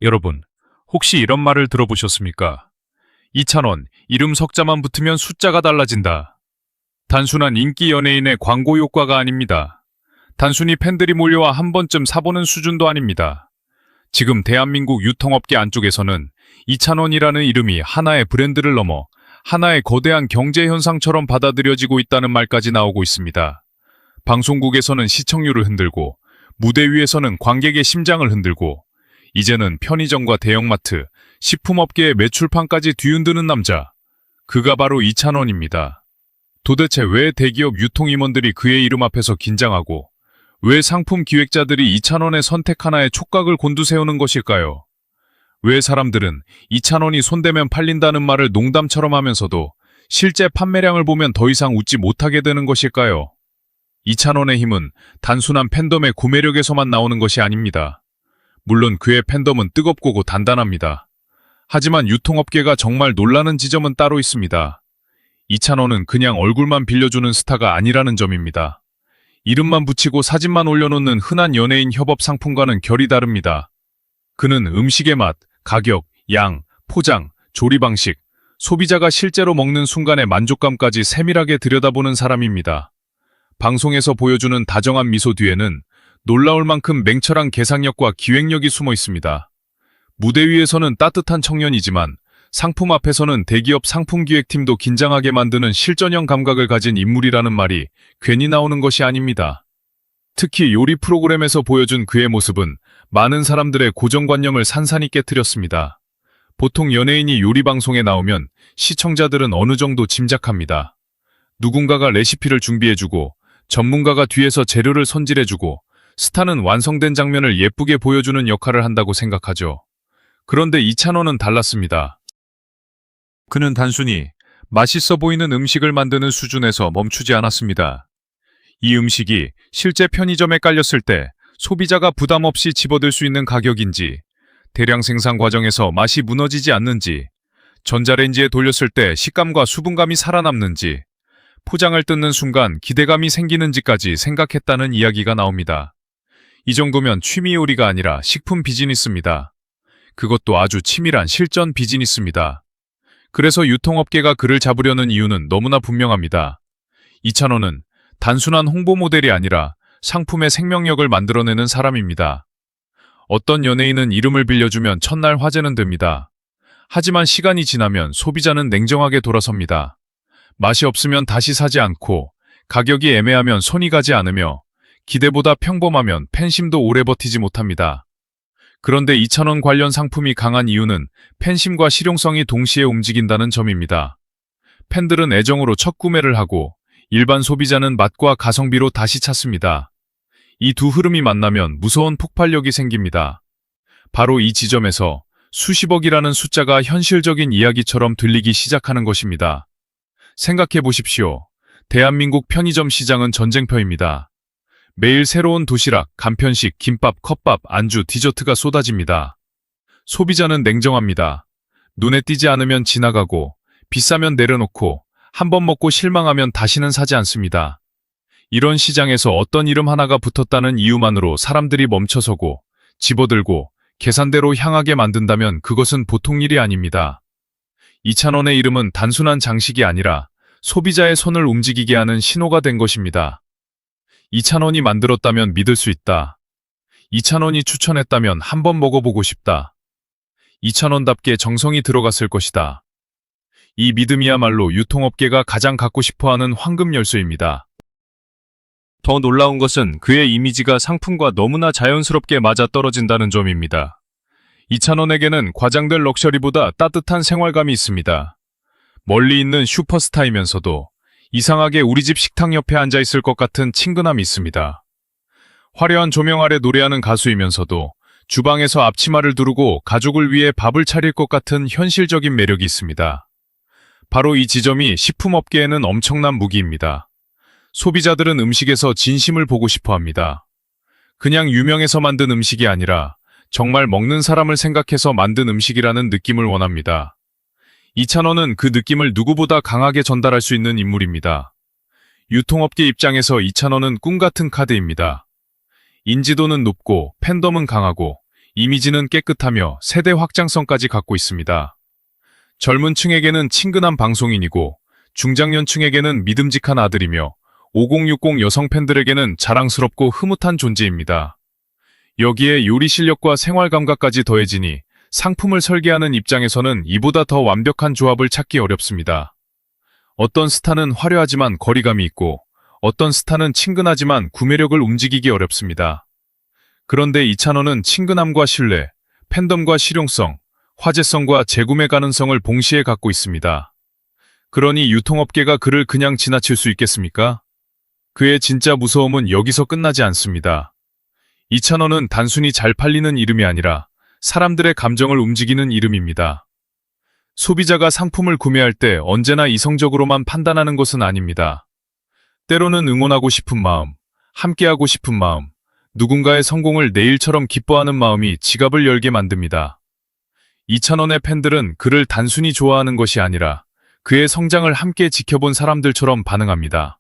여러분, 혹시 이런 말을 들어보셨습니까? 이찬원, 이름 석자만 붙으면 숫자가 달라진다. 단순한 인기 연예인의 광고 효과가 아닙니다. 단순히 팬들이 몰려와 한 번쯤 사보는 수준도 아닙니다. 지금 대한민국 유통업계 안쪽에서는 이찬원이라는 이름이 하나의 브랜드를 넘어 하나의 거대한 경제 현상처럼 받아들여지고 있다는 말까지 나오고 있습니다. 방송국에서는 시청률을 흔들고, 무대 위에서는 관객의 심장을 흔들고, 이제는 편의점과 대형마트, 식품업계의 매출판까지 뒤흔드는 남자. 그가 바로 이찬원입니다. 도대체 왜 대기업 유통임원들이 그의 이름 앞에서 긴장하고, 왜 상품 기획자들이 이찬원의 선택 하나에 촉각을 곤두세우는 것일까요? 왜 사람들은 이찬원이 손대면 팔린다는 말을 농담처럼 하면서도 실제 판매량을 보면 더 이상 웃지 못하게 되는 것일까요? 이찬원의 힘은 단순한 팬덤의 구매력에서만 나오는 것이 아닙니다. 물론 그의 팬덤은 뜨겁고 단단합니다. 하지만 유통업계가 정말 놀라는 지점은 따로 있습니다. 이찬원은 그냥 얼굴만 빌려주는 스타가 아니라는 점입니다. 이름만 붙이고 사진만 올려놓는 흔한 연예인 협업 상품과는 결이 다릅니다. 그는 음식의 맛, 가격, 양, 포장, 조리 방식, 소비자가 실제로 먹는 순간의 만족감까지 세밀하게 들여다보는 사람입니다. 방송에서 보여주는 다정한 미소 뒤에는 놀라울 만큼 맹철한 계산력과 기획력이 숨어 있습니다. 무대 위에서는 따뜻한 청년이지만 상품 앞에서는 대기업 상품기획팀도 긴장하게 만드는 실전형 감각을 가진 인물이라는 말이 괜히 나오는 것이 아닙니다. 특히 요리 프로그램에서 보여준 그의 모습은 많은 사람들의 고정관념을 산산히 깨뜨렸습니다. 보통 연예인이 요리 방송에 나오면 시청자들은 어느 정도 짐작합니다. 누군가가 레시피를 준비해주고, 전문가가 뒤에서 재료를 손질해주고, 스타는 완성된 장면을 예쁘게 보여주는 역할을 한다고 생각하죠. 그런데 이찬원은 달랐습니다. 그는 단순히 맛있어 보이는 음식을 만드는 수준에서 멈추지 않았습니다. 이 음식이 실제 편의점에 깔렸을 때 소비자가 부담 없이 집어들 수 있는 가격인지, 대량 생산 과정에서 맛이 무너지지 않는지, 전자레인지에 돌렸을 때 식감과 수분감이 살아남는지, 포장을 뜯는 순간 기대감이 생기는지까지 생각했다는 이야기가 나옵니다. 이 정도면 취미 요리가 아니라 식품 비즈니스입니다. 그것도 아주 치밀한 실전 비즈니스입니다. 그래서 유통업계가 그를 잡으려는 이유는 너무나 분명합니다. 이찬원은 단순한 홍보 모델이 아니라 상품의 생명력을 만들어내는 사람입니다. 어떤 연예인은 이름을 빌려주면 첫날 화제는 됩니다. 하지만 시간이 지나면 소비자는 냉정하게 돌아섭니다. 맛이 없으면 다시 사지 않고, 가격이 애매하면 손이 가지 않으며, 기대보다 평범하면 팬심도 오래 버티지 못합니다. 그런데 이찬원 관련 상품이 강한 이유는 팬심과 실용성이 동시에 움직인다는 점입니다. 팬들은 애정으로 첫 구매를 하고, 일반 소비자는 맛과 가성비로 다시 찾습니다. 이 두 흐름이 만나면 무서운 폭발력이 생깁니다. 바로 이 지점에서 수십억이라는 숫자가 현실적인 이야기처럼 들리기 시작하는 것입니다. 생각해 보십시오. 대한민국 편의점 시장은 전쟁터입니다. 매일 새로운 도시락, 간편식, 김밥, 컵밥, 안주, 디저트가 쏟아집니다. 소비자는 냉정합니다. 눈에 띄지 않으면 지나가고, 비싸면 내려놓고, 한번 먹고 실망하면 다시는 사지 않습니다. 이런 시장에서 어떤 이름 하나가 붙었다는 이유만으로 사람들이 멈춰서고, 집어들고, 계산대로 향하게 만든다면 그것은 보통 일이 아닙니다. 이찬원의 이름은 단순한 장식이 아니라 소비자의 손을 움직이게 하는 신호가 된 것입니다. 이찬원이 만들었다면 믿을 수 있다. 이찬원이 추천했다면 한번 먹어보고 싶다. 이찬원답게 정성이 들어갔을 것이다. 이 믿음이야말로 유통업계가 가장 갖고 싶어하는 황금 열쇠입니다. 더 놀라운 것은 그의 이미지가 상품과 너무나 자연스럽게 맞아떨어진다는 점입니다. 이찬원에게는 과장된 럭셔리보다 따뜻한 생활감이 있습니다. 멀리 있는 슈퍼스타이면서도 이상하게 우리 집 식탁 옆에 앉아있을 것 같은 친근함이 있습니다. 화려한 조명 아래 노래하는 가수이면서도 주방에서 앞치마를 두르고 가족을 위해 밥을 차릴 것 같은 현실적인 매력이 있습니다. 바로 이 지점이 식품업계에는 엄청난 무기입니다. 소비자들은 음식에서 진심을 보고 싶어 합니다. 그냥 유명해서 만든 음식이 아니라 정말 먹는 사람을 생각해서 만든 음식이라는 느낌을 원합니다. 이찬원은 그 느낌을 누구보다 강하게 전달할 수 있는 인물입니다. 유통업계 입장에서 이찬원은 꿈같은 카드입니다. 인지도는 높고 팬덤은 강하고 이미지는 깨끗하며 세대 확장성까지 갖고 있습니다. 젊은 층에게는 친근한 방송인이고 중장년층에게는 믿음직한 아들이며 5060 여성 팬들에게는 자랑스럽고 흐뭇한 존재입니다. 여기에 요리 실력과 생활 감각까지 더해지니 상품을 설계하는 입장에서는 이보다 더 완벽한 조합을 찾기 어렵습니다. 어떤 스타는 화려하지만 거리감이 있고 어떤 스타는 친근하지만 구매력을 움직이기 어렵습니다. 그런데 이찬원은 친근함과 신뢰, 팬덤과 실용성, 화제성과 재구매 가능성을 동시에 갖고 있습니다. 그러니 유통업계가 그를 그냥 지나칠 수 있겠습니까? 그의 진짜 무서움은 여기서 끝나지 않습니다. 이찬원은 단순히 잘 팔리는 이름이 아니라 사람들의 감정을 움직이는 이름입니다. 소비자가 상품을 구매할 때 언제나 이성적으로만 판단하는 것은 아닙니다. 때로는 응원하고 싶은 마음, 함께하고 싶은 마음, 누군가의 성공을 내일처럼 기뻐하는 마음이 지갑을 열게 만듭니다. 이찬원의 팬들은 그를 단순히 좋아하는 것이 아니라 그의 성장을 함께 지켜본 사람들처럼 반응합니다.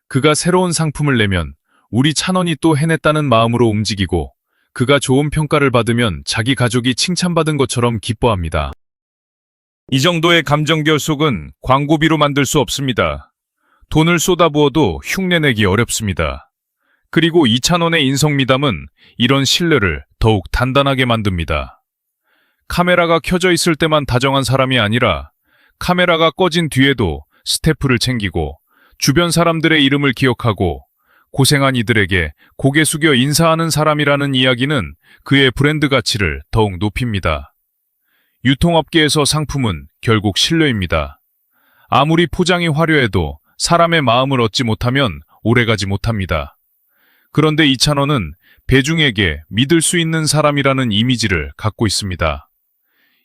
그가 새로운 상품을 내면 우리 찬원이 또 해냈다는 마음으로 움직이고 그가 좋은 평가를 받으면 자기 가족이 칭찬받은 것처럼 기뻐합니다. 이 정도의 감정 결속은 광고비로 만들 수 없습니다. 돈을 쏟아부어도 흉내내기 어렵습니다. 그리고 이찬원의 인성미담은 이런 신뢰를 더욱 단단하게 만듭니다. 카메라가 켜져 있을 때만 다정한 사람이 아니라 카메라가 꺼진 뒤에도 스태프를 챙기고 주변 사람들의 이름을 기억하고 고생한 이들에게 고개 숙여 인사하는 사람이라는 이야기는 그의 브랜드 가치를 더욱 높입니다. 유통업계에서 상품은 결국 신뢰입니다. 아무리 포장이 화려해도 사람의 마음을 얻지 못하면 오래가지 못합니다. 그런데 이찬원은 대중에게 믿을 수 있는 사람이라는 이미지를 갖고 있습니다.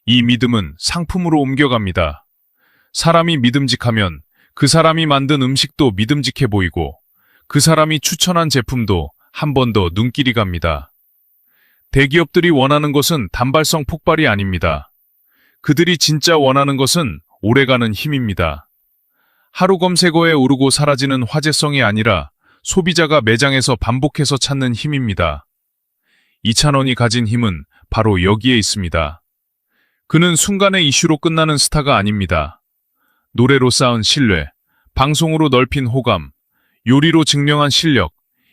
이 믿음은 상품으로 옮겨갑니다. 사람이 믿음직하면 그 사람이 만든 음식도 믿음직해 보이고 그 사람이 추천한 제품도 한 번 더 눈길이 갑니다. 대기업들이 원하는 것은 단발성 폭발이 아닙니다. 그들이 진짜 원하는 것은 오래가는 힘입니다. 하루 검색어에 오르고 사라지는 화제성이 아니라 소비자가 매장에서 반복해서 찾는 힘입니다. 이찬원이 가진 힘은 바로 여기에 있습니다. 그는 순간의 이슈로 끝나는 스타가 아닙니다. 노래로 쌓은 신뢰, 방송으로 넓힌 호감, 요리로 증명한 실력,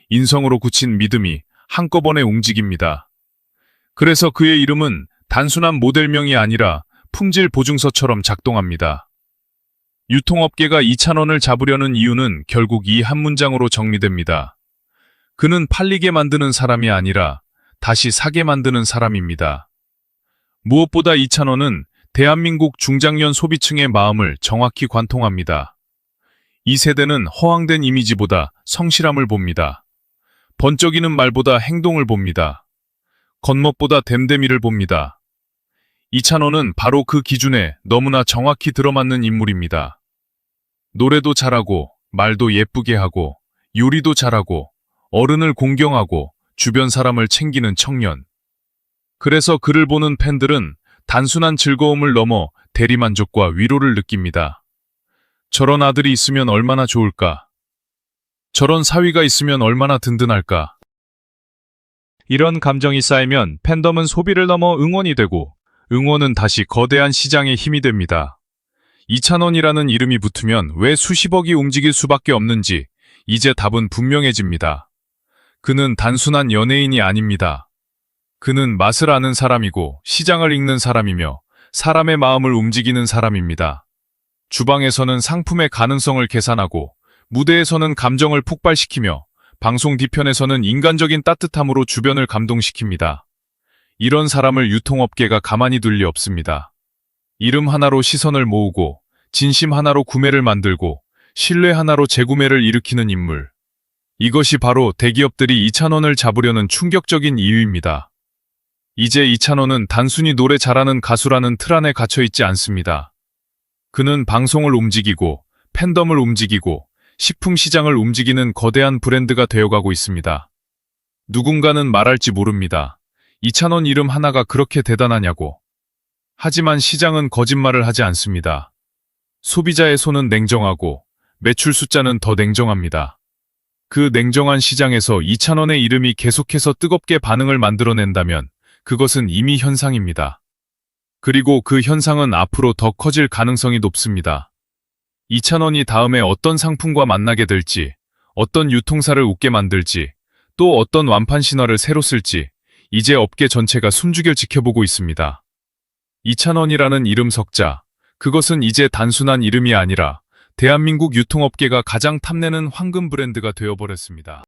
인성으로 굳힌 믿음이 한꺼번에 움직입니다. 그래서 그의 이름은 단순한 모델명이 아니라 품질 보증서처럼 작동합니다. 유통업계가 이찬원을 잡으려는 이유는 결국 이 한 문장으로 정리됩니다. 그는 팔리게 만드는 사람이 아니라 다시 사게 만드는 사람입니다. 무엇보다 이찬원은 대한민국 중장년 소비층의 마음을 정확히 관통합니다. 이 세대는 허황된 이미지보다 성실함을 봅니다. 번쩍이는 말보다 행동을 봅니다. 겉멋보다 됨됨이를 봅니다. 이찬원은 바로 그 기준에 너무나 정확히 들어맞는 인물입니다. 노래도 잘하고, 말도 예쁘게 하고, 요리도 잘하고, 어른을 공경하고, 주변 사람을 챙기는 청년. 그래서 그를 보는 팬들은 단순한 즐거움을 넘어 대리만족과 위로를 느낍니다. 저런 아들이 있으면 얼마나 좋을까? 저런 사위가 있으면 얼마나 든든할까? 이런 감정이 쌓이면 팬덤은 소비를 넘어 응원이 되고 응원은 다시 거대한 시장의 힘이 됩니다. 이찬원이라는 이름이 붙으면 왜 수십억이 움직일 수밖에 없는지 이제 답은 분명해집니다. 그는 단순한 연예인이 아닙니다. 그는 맛을 아는 사람이고 시장을 읽는 사람이며 사람의 마음을 움직이는 사람입니다. 주방에서는 상품의 가능성을 계산하고 무대에서는 감정을 폭발시키며 방송 뒤편에서는 인간적인 따뜻함으로 주변을 감동시킵니다. 이런 사람을 유통업계가 가만히 둘 리 없습니다. 이름 하나로 시선을 모으고 진심 하나로 구매를 만들고 신뢰 하나로 재구매를 일으키는 인물. 이것이 바로 대기업들이 이찬원을 잡으려는 충격적인 이유입니다. 이제 이찬원은 단순히 노래 잘하는 가수라는 틀 안에 갇혀있지 않습니다. 그는 방송을 움직이고 팬덤을 움직이고 식품 시장을 움직이는 거대한 브랜드가 되어가고 있습니다. 누군가는 말할지 모릅니다. 이찬원 이름 하나가 그렇게 대단하냐고. 하지만 시장은 거짓말을 하지 않습니다. 소비자의 손은 냉정하고 매출 숫자는 더 냉정합니다. 그 냉정한 시장에서 이찬원의 이름이 계속해서 뜨겁게 반응을 만들어낸다면 그것은 이미 현상입니다. 그리고 그 현상은 앞으로 더 커질 가능성이 높습니다. 이찬원이 다음에 어떤 상품과 만나게 될지, 어떤 유통사를 웃게 만들지, 또 어떤 완판 신화를 새로 쓸지, 이제 업계 전체가 숨죽여 지켜보고 있습니다. 이찬원이라는 이름 석자, 그것은 이제 단순한 이름이 아니라 대한민국 유통업계가 가장 탐내는 황금 브랜드가 되어버렸습니다.